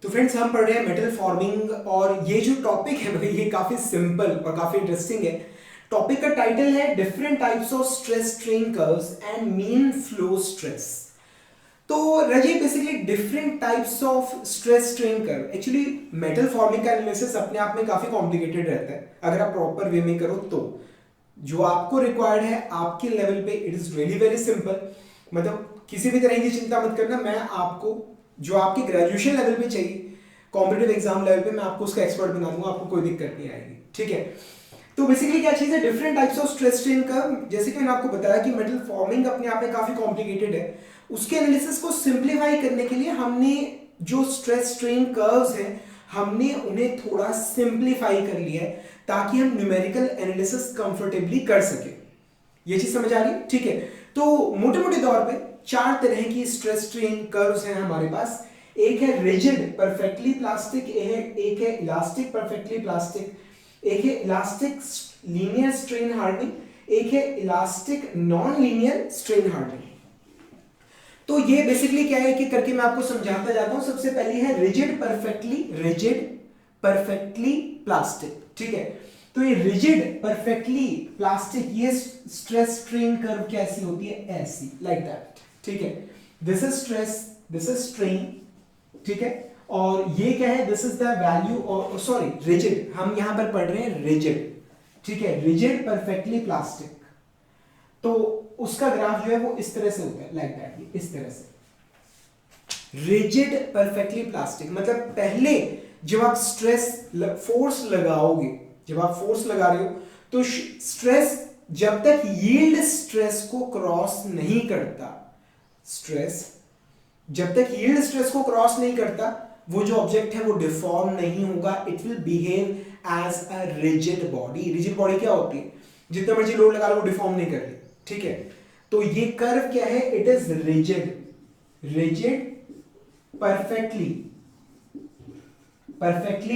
तो फ्रेंड्स हम पढ़ रहे हैं मेटल फॉर्मिंग और ये जो टॉपिक है भाई ये काफी सिंपल और काफी इंटरेस्टिंग है। टॉपिक का टाइटल है different types of stress strain curves and mean flow stress. तो रजी basically different types of stress strain curve. Actually metal forming का एनालिसिस अपने आप में काफी कॉम्प्लिकेटेड रहता है अगर आप प्रॉपर वे में करो तो। जो आपको रिक्वायर्ड है आपके लेवल पे it is really very simple. मतलब किसी भी तरह की चिंता मत करना, मैं आपको जो आपके ग्रेजुएशन लेवल पे चाहिए कॉम्पिटिटिव एग्जाम लेवल पे मैं आपको उसका एक्सपर्ट बना दूंगा, आपको कोई दिक्कत नहीं आएगी। ठीक है, तो बेसिकली क्या चीज है, different types of stress strain curve. जैसे कि मैंने आपको बताया कि मेटल फॉर्मिंग अपने आप में काफी कॉम्प्लिकेटेड है, उसके एनालिसिस को सिंप्लीफाई करने के लिए हमने जो स्ट्रेस स्ट्रेन कर्व्स हैं हमने उन्हें थोड़ा सिंप्लीफाई कर लिया है ताकि हम न्यूमेरिकल एनालिसिस कंफर्टेबली कर सके। ये चीज समझ आ रही है? ठीक है, तो मोटे मोटे तौर पे चार तरह की स्ट्रेस स्ट्रेन कर्व्स हैं हमारे पास। एक है रिजिड परफेक्टली प्लास्टिक, एक है इलास्टिक परफेक्टली प्लास्टिक, एक है इलास्टिक लीनियर स्ट्रेन हार्डनिंग, एक है elastic non linear strain hardening. तो ये बेसिकली क्या है कि करके मैं आपको समझाता जाता हूं। सबसे पहली है रिजिड परफेक्टली प्लास्टिक। ठीक है, तो ये रिजिड परफेक्टली प्लास्टिक ये स्ट्रेस स्ट्रेन कर्व कैसी होती है, ऐसी लाइक दैट। ठीक है, this is stress, this is strain. ठीक है, और ये क्या है, दिस इज द वैल्यू और सॉरी रिजिड, हम यहां पर पढ़ रहे हैं रिजिड। ठीक है, रिजिड परफेक्टली प्लास्टिक, तो उसका ग्राफ जो है वो इस तरह से होता है लाइक दैट, इस तरह से रिजिड परफेक्टली प्लास्टिक। मतलब पहले जब आप स्ट्रेस फोर्स लगाओगे, जब आप फोर्स लगा रहे हो तो स्ट्रेस जब तक यील्ड स्ट्रेस को क्रॉस नहीं करता, स्ट्रेस जब तक यील्ड स्ट्रेस को क्रॉस नहीं करता वो जो ऑब्जेक्ट है वो डिफॉर्म नहीं होगा, it will behave as a rigid body. Rigid body क्या होती है, जितना मर्जी लोड लगा लो वो डिफॉर्म नहीं कर रही। ठीक है, तो ये कर्व क्या है, it is rigid perfectly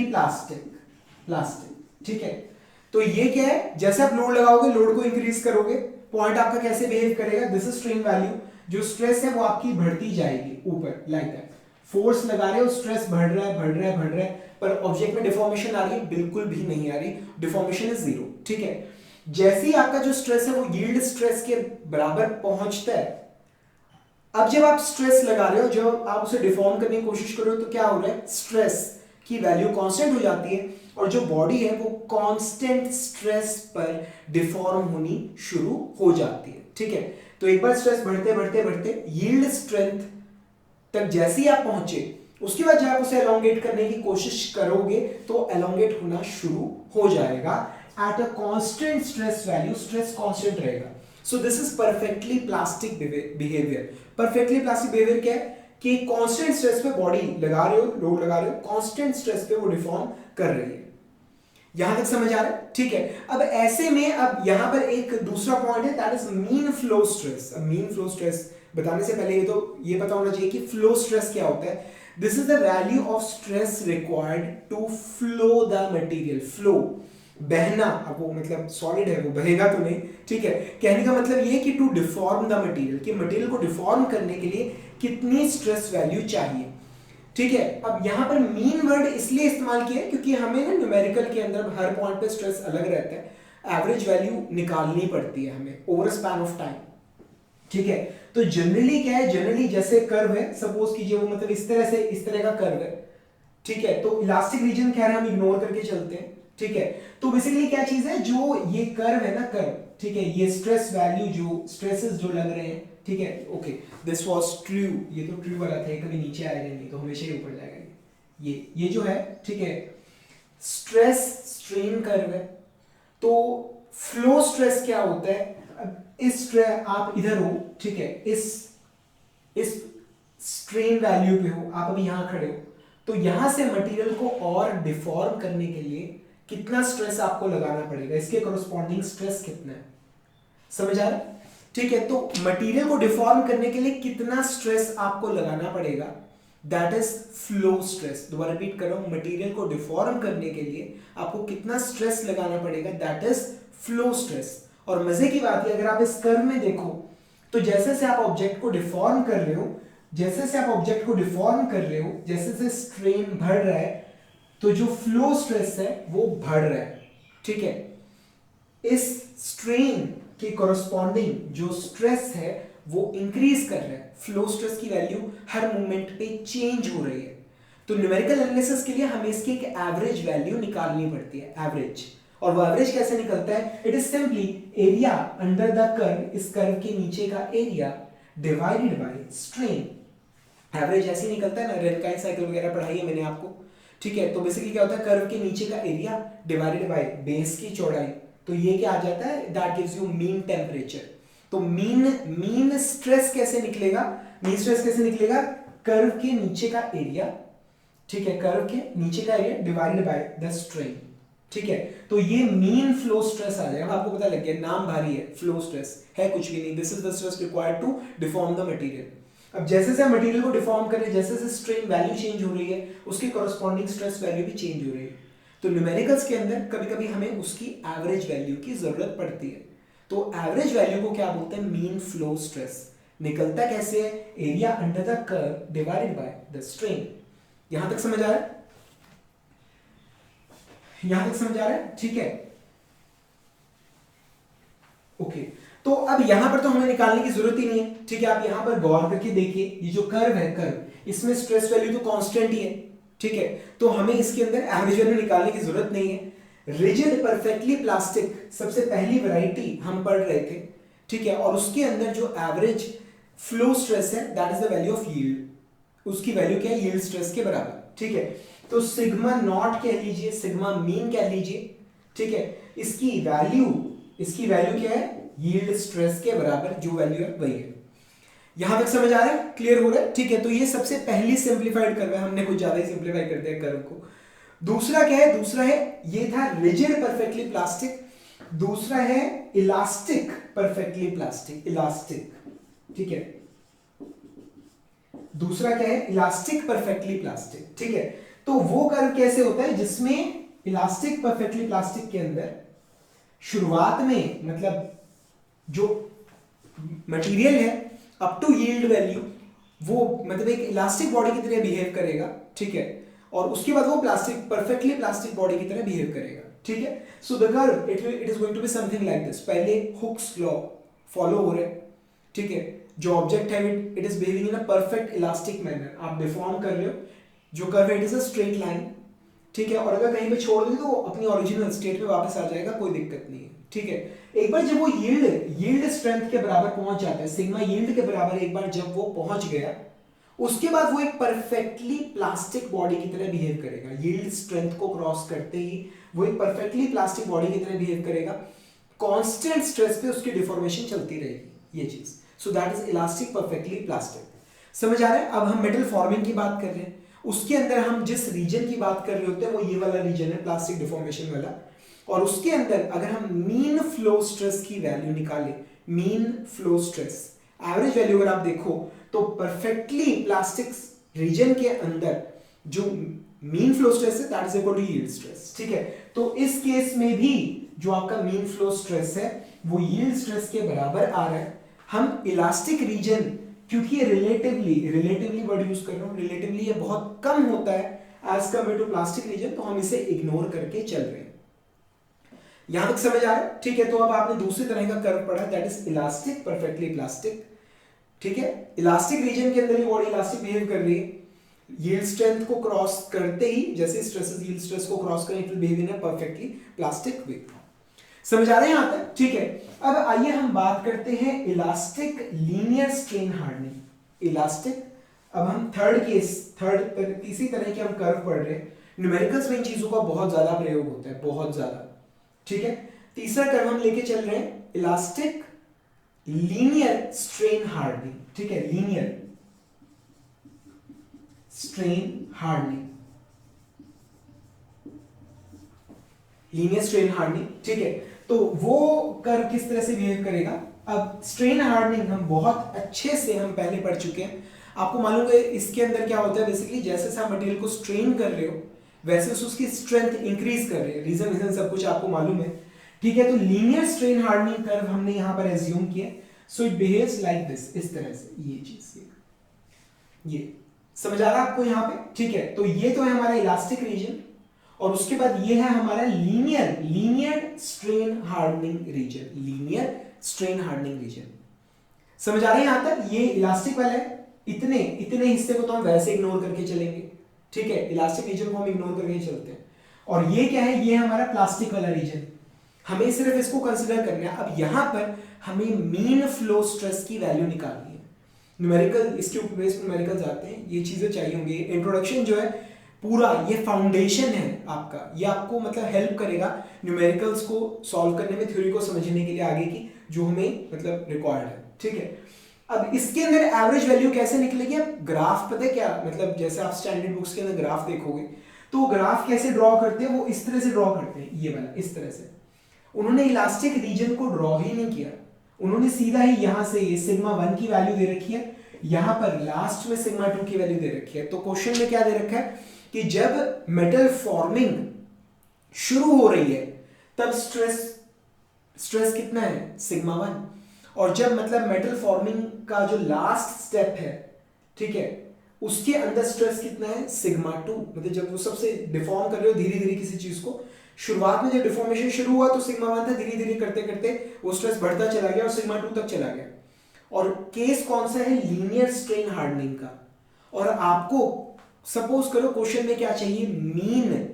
plastic. ठीक है, तो ये क्या है, जैसे आप लोड लगाओगे लोड को इंक्रीज करोगे पॉइंट आपका कैसे बिहेव करेगा, दिस इज स्ट्रेन वैल्यू, जो स्ट्रेस है वो आपकी बढ़ती जाएगी ऊपर लाइक दैट। फोर्स लगा रहे हो, स्ट्रेस बढ़ रहा है, पर ऑब्जेक्ट में डिफॉर्मेशन आ रही है, बिल्कुल भी नहीं आ रही, डिफॉर्मेशन इज जीरो। ठीक है, जैसे ही आपका जो स्ट्रेस है वो यील्ड स्ट्रेस के बराबर पहुंचता है, अब जब आप स्ट्रेस लगा रहे हो, जब आप उसे डिफॉर्म करने की कोशिश कर रहे हो तो क्या हो रहा है, स्ट्रेस की वैल्यू कांस्टेंट हो जाती है और जो बॉडी है वो कांस्टेंट स्ट्रेस पर डिफॉर्म होनी शुरू हो जाती है। ठीक है, तो एक बार स्ट्रेस बढ़ते यील्ड स्ट्रेंथ तक जैसे ही आप पहुंचे उसके बाद जब आप उसे एलोंगेट करने की कोशिश करोगे तो एलोंगेट होना शुरू हो जाएगा at a constant stress value, stress constant रहेगा। So this is perfectly plastic behaviour. Perfectly plastic behaviour क्या है कि कांस्टेंट स्ट्रेस पे बॉडी लगा रहे हो, लोड लगा रहे हो, कांस्टेंट स्ट्रेस पे वो डिफॉर्म कर रही है। यहां तक समझ आ रहा है? ठीक है, अब ऐसे में अब यहां पर एक दूसरा पॉइंट है that is mean flow stress. अब मीन फ्लो स्ट्रेस बताने से पहले ये पता होना चाहिए कि फ्लो स्ट्रेस क्या होता है। This is the value of stress required to flow the material. Flow बहना, अब वो मतलब सॉलिड है वो बहेगा तो नहीं। ठीक है, कहने का मतलब ये कि टू डिफॉर्म द मटेरियल, कि मटेरियल को डिफॉर्म करने के लिए कितनी स्ट्रेस वैल्यू चाहिए। ठीक है, अब यहां पर मीन वर्ड इसलिए इस्तेमाल किया है क्योंकि हमें ना न्यूमेरिकल के अंदर हर पॉइंट पे स्ट्रेस अलग रहता है, एवरेज वैल्यू निकालनी पड़ती है हमें ओवर स्पैन ऑफ टाइम। ठीक है, तो जनरली क्या है, जनरली जैसे कर्व है, सपोज कीजिए वो मतलब इस तरह से, इस तरह का कर्व है। ठीक है, तो इलास्टिक रीजन खैर हम इग्नोर करके चलते हैं। ठीक है, तो बेसिकली क्या चीज है, जो ये कर्व है ना कर्व, ठीक है, ये स्ट्रेस वैल्यू जो स्ट्रेसेस जो लग रहे हैं, ठीक है, ओके दिस वाज ट्रू, ये तो ट्रू वाला था, कभी नीचे आएगा नहीं, तो हमेशा ही ऊपर जाएगा। ये जो है, ठीक है, स्ट्रेस स्ट्रेन कर्व है। तो फ्लो स्ट्रेस क्या होता है, अब इस स्ट्रेस आप इधर हो, ठीक है, इस स्ट्रेन वैल्यू पे हो, आप अभी यहां खड़े हो, तो यहां से मटेरियल को और डिफॉर्म करने के लिए कितना स्ट्रेस आपको लगाना पड़ेगा, इसके कोरोस्पॉन्डिंग स्ट्रेस कितना है, समझ आ रहा है? ठीक है, तो मटेरियल को डिफॉर्म करने के लिए कितना स्ट्रेस आपको लगाना पड़ेगा, दैट इज फ्लो स्ट्रेस। दोबारा रिपीट कर रहा हूं, मटेरियल को डिफॉर्म करने के लिए आपको कितना स्ट्रेस लगाना पड़ेगा, दैट इज फ्लो स्ट्रेस। और मजे की बात है, अगर आप इस कर्व में देखो तो जैसे से आप ऑब्जेक्ट को डिफॉर्म कर रहे हो जैसे जैसे आप ऑब्जेक्ट को डिफॉर्म कर रहे हो, जैसे जैसे स्ट्रेन बढ़ रहा है, तो जो फ्लो स्ट्रेस है वो बढ़ रहा है, ठीक है। इस स्ट्रेन के कॉरस्पॉन्डिंग जो स्ट्रेस है वो इंक्रीज कर रहा है, फ्लो स्ट्रेस की वैल्यू हर मोमेंट पे चेंज हो रही है। तो न्यूमेरिकल एनालिसिस के लिए हमें इसकी एक एवरेज वैल्यू निकालनी पड़ती है, एवरेज। और वो एवरेज कैसे निकलता है? It is simply area under the curve, इस कर्व के नीचे का area divided by strain. Average ऐसे ही निकलता है ना, रेनकाइन साइकिल वगैरह पढ़ाई है मैंने आपको, ठीक है। तो बेसिकली क्या होता है, कर्व के नीचे का एरिया डिवाइडेड बाय बेस की चौड़ाई, तो ये क्या आ जाता है, that gives you mean temperature. तो मीन स्ट्रेस कैसे निकलेगा? मीन स्ट्रेस कैसे निकलेगा? कर्व के नीचे का एरिया, ठीक है, कर्व के नीचे का area divided by the strain, ठीक है। तो ये मीन फ्लो स्ट्रेस आ जाएगा। आपको पता लग गया, नाम भारी है, फ्लो स्ट्रेस है कुछ भी नहीं, this is the stress required to deform the material. अब जैसे से मटेरियल को डिफॉर्म करें, जैसे जैसे स्ट्रेन वैल्यू चेंज हो रही है, उसकी कॉरस्पॉन्डिंग स्ट्रेस वैल्यू भी चेंज हो रही है। तो न्यूमेरिकल्स के अंदर कभी कभी हमें उसकी एवरेज वैल्यू की जरूरत पड़ती है। तो एवरेज वैल्यू को क्या बोलते हैं? Mean flow stress. निकलता कैसे है? Area under the curve divided by the strain. यहां तक समझ आ रहा है? यहां तक समझ आ रहा है, ठीक है, ओके। तो अब यहां पर तो हमें निकालने की जरूरत ही नहीं है, ठीक है। आप यहां पर गौर करके देखिए, ये जो कर्व है, कर्व, इसमें स्ट्रेस वैल्यू तो कांस्टेंट ही है, ठीक है। तो हमें इसके अंदर एवरेज वैल्यू निकालने की जरूरत नहीं है। रिजिड परफेक्टली प्लास्टिक सबसे पहली वैरायटी हम पढ़ रहे थे, ठीक है। और उसके अंदर जो एवरेज फ्लो स्ट्रेस है, that is the value of yield. उसकी वैल्यू क्या है? यील्ड स्ट्रेस के बराबर, ठीक है। तो सिग्मा नॉट कह लीजिए, सिग्मा मीन कह लीजिए, ठीक है। इसकी वैल्यू क्या है? यील्ड स्ट्रेस के बराबर जो वैल्यू है वही है। यहां तक समझ आ रहा है? क्लियर हो रहा है, ठीक है। तो ये सबसे पहली सिंप्लीफाइड कर्व है, हमने कुछ ज्यादा ही सिंप्लीफाई कर दिया कर्व को। दूसरा क्या है? दूसरा है, ये था रिजिड परफेक्टली प्लास्टिक, दूसरा है इलास्टिक परफेक्टली प्लास्टिक, इलास्टिक, ठीक है। दूसरा क्या है? इलास्टिक परफेक्टली प्लास्टिक, ठीक है। तो वो कर्व कैसे होता है जिसमें इलास्टिक परफेक्टली प्लास्टिक के अंदर शुरुआत में, मतलब जो मटेरियल है अप टू यील्ड वैल्यू, वो मतलब एक इलास्टिक बॉडी की तरह बिहेव करेगा, ठीक है। और उसके बाद वो प्लास्टिक, परफेक्टली प्लास्टिक बॉडी की तरह बिहेव करेगा, ठीक है। So the curve it is going to be something like this. पहले हुक्स लॉ फॉलो हो रहे हैं, ठीक है। जो ऑब्जेक्ट है it is behaving in a perfect elastic manner, आप डिफॉर्म कर रहे हो, जो कर्व है it is a straight line, ठीक है। और अगर कहीं पे छोड़ दें तो अपनी ओरिजिनल स्टेट में वापस आ जाएगा, कोई दिक्कत नहीं है, ठीक है। एक बार जब वो यील्ड स्ट्रेंथ के बराबर पहुंच जाता है, सिग्मा यील्ड के बराबर एक बार जब वो पहुंच गया, उसके बाद वो एक परफेक्टली प्लास्टिक बॉडी की तरह बिहेव करेगा। यील्ड स्ट्रेंथ को क्रॉस करते ही वो एक परफेक्टली प्लास्टिक बॉडी की तरह बिहेव करेगा। कांस्टेंट स्ट्रेस पे उसकी डिफॉर्मेशन चलती रहेगी, ये चीज। So that is elastic perfectly plastic. समझ आ रहा है? अब हम मेटल फॉर्मिंग की बात कर रहे हैं, उसके अंदर हम जिस रीजन की बात कर रहे होते हैं वो ये वाला रीजन है, प्लास्टिक डिफॉर्मेशन वाला। और उसके अंदर अगर हम मीन फ्लो स्ट्रेस की वैल्यू निकालें, mean flow stress average value अगर आप देखो, तो परफेक्टली प्लास्टिक रीजन के अंदर जो मीन फ्लो स्ट्रेस है that is equal to yield stress, ठीक है। तो इस केस में भी जो आपका मीन फ्लो स्ट्रेस है वो यील्ड स्ट्रेस के बराबर आ रहा है। हम इलास्टिक रीजन, क्योंकि ये रिलेटिवली वर्ड यूज कर रहा हूं, रिलेटिवली ये बहुत कम होता है as compare to plastic region, तो हम इसे इग्नोर करके चल रहे हैं। यहां तक समझ आ रहा है, ठीक है। तो अब आपने दूसरी तरह का कर्व पढ़ा, that is elastic perfectly plastic, ठीक है। इलास्टिक रीजन के अंदर ही बॉडी इलास्टिक बिहेव कर रही है, यील्ड स्ट्रेंथ को क्रॉस करते ही, जैसे स्ट्रेसेस यील्ड स्ट्रेस को क्रॉस करें, it will behave in a perfectly plastic way. समझ आ रहे हैं यहां तक, ठीक है। अब आइए हम बात करते हैं elastic linear strain hardening. Elastic, अब हम तीसरी तरह के हम कर्व पढ़ रहे हैं। न्यूमेरिकल्स में इन चीजों का बहुत ज्यादा प्रयोग होता है, बहुत ज्यादा, ठीक है। तीसरा कर्व हम लेके चल रहे हैं इलास्टिक लीनियर स्ट्रेन हार्डनिंग, ठीक है, linear strain hardening, linear strain hardening, ठीक है। तो वो कर्व किस तरह से बिहेव करेगा? अब स्ट्रेन हार्डनिंग हम बहुत अच्छे से हम पहले पढ़ चुके हैं, आपको मालूम है इसके अंदर क्या होता है। बेसिकली जैसे आप मटेरियल को स्ट्रेन कर रहे हो वैसे उसकी स्ट्रेंथ इंक्रीज कर रहे हैं, रीजन सब कुछ आपको मालूम है, ठीक है। तो लीनियर स्ट्रेन हार्डनिंग कर्व हमने यहां पर एज्यूम किया, so it behaves like this, इस तरह से, ये चीज। ये समझ आ रहा है आपको यहाँ पे? ठीक है, तो ये तो है हमारा इलास्टिक रीजन, और उसके बाद ये है हमारा linear strain hardening region, linear strain hardening region. समझ आ रहा है यहां तक? ये इलास्टिक वाला है, इतने इतने हिस्से को तो हम वैसे इग्नोर करके चलेंगे, ठीक है, इलास्टिक रीजन को हम इग्नोर करके चलते हैं। और ये क्या है? ये हमारा प्लास्टिक वाला रीजन, हमें सिर्फ इसको कंसिडर करना है। अब यहां पर हमें मीन फ्लो स्ट्रेस की वैल्यू निकालनी है। न्यूमेरिकल, इसके ऊपर बेस्ड न्यूमेरिकल्स आते हैं, ये चीजें चाहिए होंगी। इंट्रोडक्शन जो है पूरा, ये फाउंडेशन है आपका, ये आपको मतलब हेल्प करेगा न्यूमेरिकल्स को सॉल्व करने में, थ्योरी को समझने के लिए आगे की जो हमें मतलब रिक्वायर्ड है, ठीक है। अब इसके अंदर एवरेज वैल्यू कैसे निकलेगी? अब ग्राफ पता है क्या, मतलब जैसे आप स्टैंडर्ड बुक्स के अंदर ग्राफ देखोगे तो ग्राफ कैसे ड्रॉ करते हैं, वो इस तरह से ड्रॉ करते हैं, ये वाला इस तरह से। उन्होंने इलास्टिक रीजन को ड्रॉ ही नहीं किया, उन्होंने सीधा ही यहां से ये सिग्मा 1 की वैल्यू दे रखी है, यहां पर लास्ट में सिग्मा 2 की वैल्यू दे रखी है। तो क्वेश्चन में क्या दे रखा है कि जब मेटल फॉर्मिंग शुरू हो रही है तब स्ट्रेस कितना है? सिग्मा 1। और जब मतलब मेटल फॉर्मिंग का जो लास्ट स्टेप है, ठीक है, उसके अंदर स्ट्रेस कितना है? सिग्मा 2। मतलब जब वो सबसे डिफॉर्म कर रहे हो धीरे धीरे किसी चीज को, शुरुआत में जब डिफॉर्मेशन शुरू हुआ तो सिग्मा 1 था, धीरे धीरे करते करते वो स्ट्रेस बढ़ता चला गया और सिग्मा 2 तक चला गया। और केस कौन सा है? लीनियर स्ट्रेन हार्डनिंग का। और आपको सपोज करो क्वेश्चन में क्या चाहिए? मीन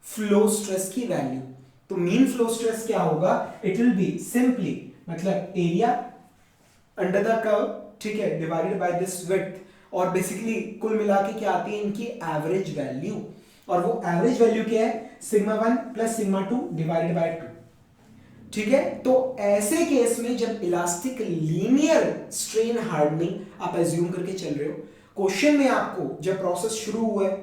फ्लो स्ट्रेस की वैल्यू। तो मीन फ्लो स्ट्रेस क्या होगा? इट विल बी सिंपली मतलब एरिया अंडर द कर्व, ठीक है, डिवाइडेड बाय दिस विड्थ, और बेसिकली कुल मिला के क्या आती है? इनकी एवरेज वैल्यू। और वो एवरेज वैल्यू क्या है? Sigma 1 plus sigma 2 divided by 2, ठीक है। तो ऐसे केस में जब इलास्टिक लीनियर स्ट्रेन हार्डनिंग आप एज्यूम करके चल रहे हो, क्वेश्चन में आपको जब प्रोसेस शुरू हुआ है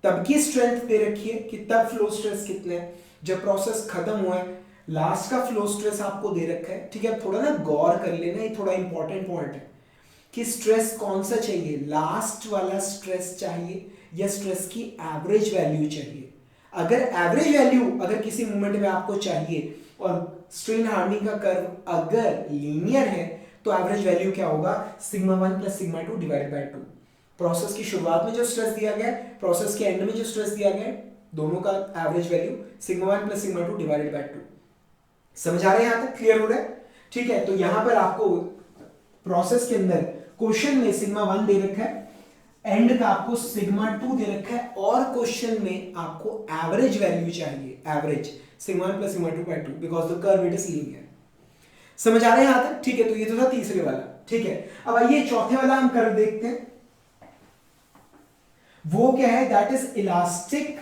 तब की स्ट्रेंथ दे रखी है कि तब फ्लो स्ट्रेस कितने है, जब प्रोसेस खत्म हुआ है लास्ट का फ्लो स्ट्रेस आपको दे रखा है, ठीक है। थोड़ा ना गौर कर लेना, ये थोड़ा इंपॉर्टेंट पॉइंट है कि स्ट्रेस कौन सा चाहिए, लास्ट वाला स्ट्रेस चाहिए या स्ट्रेस की एवरेज वैल्यू चाहिए। अगर एवरेज वैल्यू अगर किसी मोमेंट में आपको चाहिए और स्ट्रेन हार्डनिंग का कर्व अगर लीनियर है तो एवरेज वैल्यू क्या होगा? Sigma 1 plus sigma 2 divided by 2। Process की शुरुआत में जो स्ट्रेस दिया गया है, प्रोसेस के एंड में जो स्ट्रेस दिया गया है, दोनों का average value sigma 1 plus sigma 2 divided by 2। समझ आ रहा है? यहां तक क्लियर हो रहा है? ठीक है, तो यहां पर आपको प्रोसेस के अंदर क्वेश्चन में सिग्मा 1 दे रखा है, एंड का आपको सिग्मा 2 दे रखा है, और क्वेश्चन में आपको एवरेज वैल्यू चाहिए, average sigma 1 plus sigma 2 by 2 because the curve it is linear. समझ आ रहा है यहां तक? ठीक है, तो ये तो था तीसरे वाला, ठीक है। अब आइए चौथे वाला हम कर्व देखते हैं। वो क्या है? That is elastic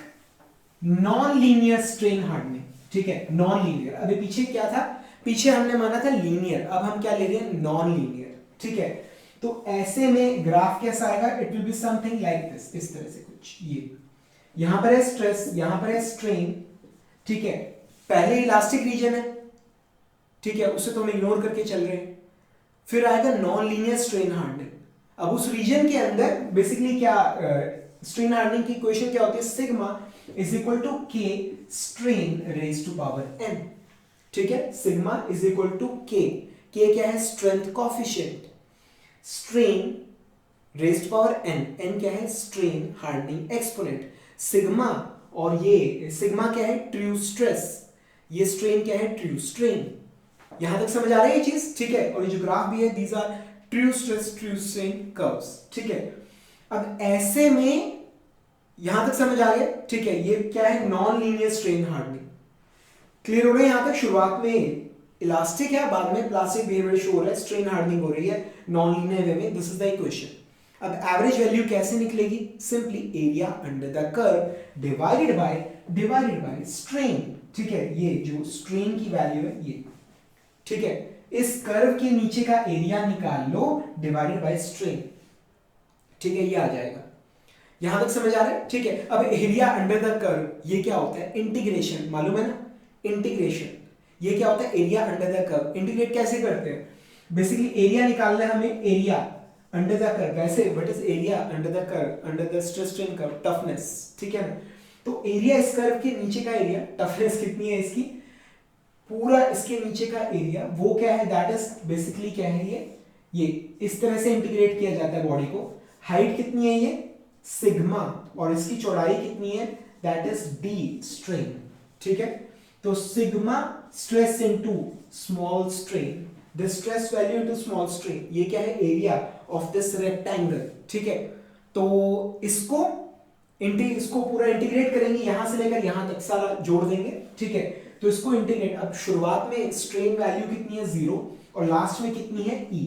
non linear strain hardening, ठीक है, नॉन लीनियर। अभी पीछे क्या था? पीछे हमने माना था लीनियर, अब हम क्या ले रहे हैं? नॉन लीनियर, ठीक है। तो ऐसे में ग्राफ कैसा आएगा? It will be something like this, इस तरह से कुछ। ये यहां पर है स्ट्रेस, यहां पर है स्ट्रेन, ठीक है। पहले इलास्टिक रीजन है, ठीक है, उसे तो हम इग्नोर करके चल रहे हैं। फिर आएगा नॉन लीनियर स्ट्रेन हार्डनिंग। अब उस रीजन के अंदर बेसिकली क्या स्ट्रेन हार्डनिंग की इक्वेशन क्या होती है? Sigma is equal to K strain raise to power N, ठीक है। Sigma is equal to K क्या है? Strength coefficient, strain raise to power N, N क्या है? Strain hardening exponent. सिग्मा और ये सिग्मा क्या है? ट्रू स्ट्रेस, ये स्ट्रेन क्या है? True strain. यहां तक समझ आ रही है ये चीज, ठीक है। और ये जो ग्राफ भी है, these are true stress true strain curves, ठीक है। अब ऐसे में यहां तक समझ आ गया, ठीक है। ये क्या है? Non linear strain hardening. Clear हो रहा है यहां तक? शुरुआत में इलास्टिक है, बाद में प्लास्टिक बिहेवियर शो हो रहा है, स्ट्रेन हार्डनिंग हो रही है नॉन लीनियर वे में। This is the equation. अब एवरेज वैल्यू कैसे निकलेगी? Simply area under the curve divided by strain, ठीक है। ये जो स्ट्रेन की वैल्यू है ये, ठीक है, इस कर्व के नीचे का एरिया निकाल लो डिवाइडेड बाय स्ट्रेन, ठीक है, ये आ जाएगा। यहां तक समझ आ रहा है? ठीक है। अब एरिया अंडर द कर्व ये क्या होता है? इंटीग्रेशन, मालूम है ना? इंटीग्रेशन ये क्या होता है? Area under the curve. Integrate कैसे करते हैं? बेसिकली एरिया निकालना है हमें, एरिया अंडर द कर्व। वैसे what is area under the curve? Under the stress strain curve, toughness, ठीक है ना। तो एरिया इस कर्व के नीचे का एरिया, टफनेस कितनी है इसकी? पूरा इसके नीचे का एरिया, वो क्या है? दैट इज बेसिकली क्या है? ये इस तरह से इंटीग्रेट किया जाता है बॉडी को। हाइट कितनी है ये सिग्मा, और इसकी चौड़ाई कितनी है, दैट इज डी स्ट्रेन, ठीक है। तो sigma stress into small strain, this stress value into small strain, ये क्या है, एरिया ऑफ दिस रेक्टेंगल, ठीक है। तो इसको पूरा इंटीग्रेट करेंगे, यहां से लेकर यहां तक सारा जोड़ देंगे, ठीक है। तो इसको इंटीग्रेट, अब शुरुआत में स्ट्रेन वैल्यू कितनी है 0 और लास्ट में कितनी है E,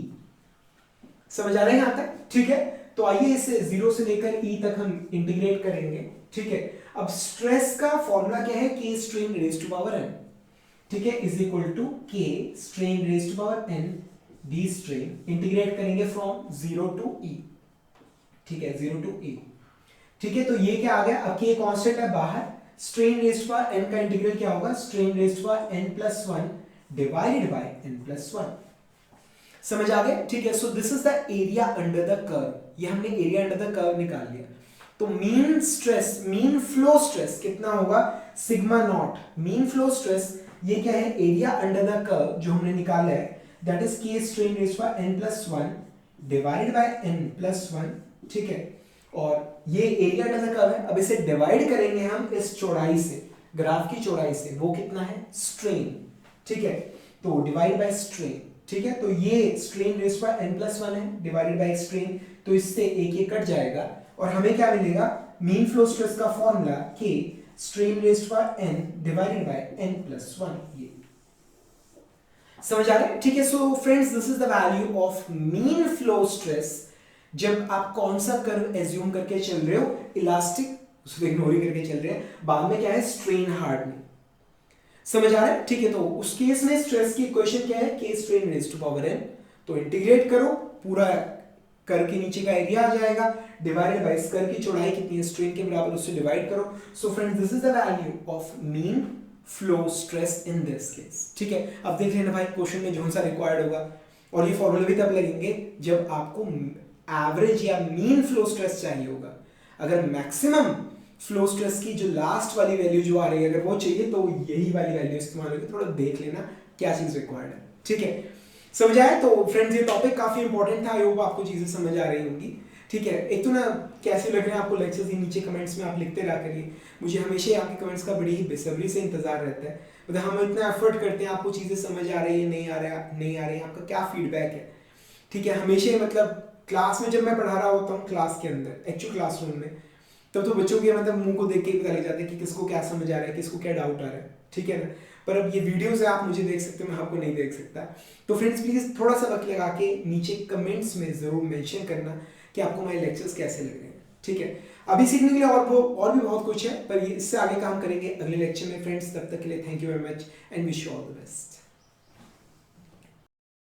समझ आ रहे हैं यहां तक, ठीक है। तो आइए इसे 0 से लेकर E तक हम इंटीग्रेट करेंगे, ठीक है। अब स्ट्रेस का फॉर्मूला क्या है, K strain raise to power n, ठीक है, is equal to K strain raise to power n D strain, integrate करेंगे फ्रॉम 0 टू E, ठीक है, 0 टू E, ठीक है। तो ये क्या आ गया, अब K कांस्टेंट है बाहर, strain raise to power n का इंटीग्रल क्या होगा, strain raise to power n+1 divided by n+1, समझ आ गया, ठीक है। So this is the area under the curve, ये हमने एरिया अंडर द कर्व निकाल लिया। तो mean stress, mean flow stress कितना होगा, sigma naught, mean flow stress, ये क्या है, एरिया अंडर द कर्व जो हमने निकाला है, that is K strain raise to power n+1 divided by n+1, ठीक है। और ये एरिया अंडर द कर्व है, अब इसे डिवाइड करेंगे हम इस चौड़ाई से, ग्राफ की चौड़ाई से, वो कितना है, स्ट्रेन, ठीक है। तो डिवाइड बाय स्ट्रेन, ठीक है। तो ये strain raise to power n+1 है डिवाइडेड बाय स्ट्रेन, तो इससे एक कट जाएगा और हमें क्या मिलेगा, मीन फ्लो स्ट्रेस का formula K strain raise to power n divided by n+1, ये समझ आ रहा है, ठीक है। So friends, this is the value of mean flow stress जब आप कौन सा कर्व एज्यूम करके चल रहे हो, इलास्टिक, उसको इग्नोर ही करके चल रहे हैं, बाद में क्या है, स्ट्रेन हार्डनिंग, समझ आ रहा है, ठीक है। तो उस केस में स्ट्रेस की इक्वेशन क्या है, K strain raise to power n, तो इंटीग्रेट करो, पूरा कर्व के नीचे का एरिया आ जाएगा, डिवाइडेड बाय इस कर्व की चौड़ाई कितनी है, स्ट्रेन के बराबर, उससे डिवाइड करो। सो friends, this is the value of mean flow stress in this case, ठीक है। अब देख लेना भाई, क्वेश्चन में जो सा रिक्वायर्ड होगा, और ये फॉर्मूला भी तब लगेंगे जब आपको एवरेज या मीन फ्लो स्ट्रेस चाहिए होगा। अगर मैक्सिमम फ्लो स्ट्रेस की जो लास्ट वाली वैल्यू जो आ रही है, अगर वो चाहिए तो यही वाली वैल्यू इस्तेमाल होगी, थोड़ा देख लेना क्या चीज रिक्वायर्ड है, ठीक है, समझ आया। तो फ्रेंड्स, ये टॉपिक काफी इंपॉर्टेंट था, आई होप आपको चीजें समझ आ रही होंगी, ठीक है। एक तो ना कैसे लग रहे हैं आपको लेक्चर्स, ये नीचे कमेंट्स में आप लिखते रहा करिए, मुझे हमेशा आपके कमेंट्स का बड़ी ही बेसब्री से इंतजार रहता है, मतलब हम इतना एफर्ट करते हैं, आपको चीजें समझ आ रही है, नहीं आ रही है, आपका क्या फीडबैक है, ठीक है। हमेशा मतलब क्लास में जब मैं पढ़ा रहा होता हूँ, क्लास के अंदर एक्चुअल क्लासरूम में, तब तो बच्चों के मतलब मुंह को देख के पता लग जाता है कि किसको क्या समझ आ रहा है, किसको क्या डाउट आ रहा है, ठीक है ना। पर अब ये वीडियोस है, आप मुझे देख सकते हो, मैं आपको नहीं देख सकता। तो फ्रेंड्स, प्लीज थोड़ा सा वक्त लगा के नीचे कमेंट्स में जरूर मेंशन करना कि आपको मेरे लेक्चर्स कैसे लग रहे हैं, ठीक है। अभी सीखने के लिए और भी बहुत कुछ है, पर ये इससे आगे काम करेंगे अगले लेक्चर में फ्रेंड्स। तब तक के लिए thank you very much and wish you all the best.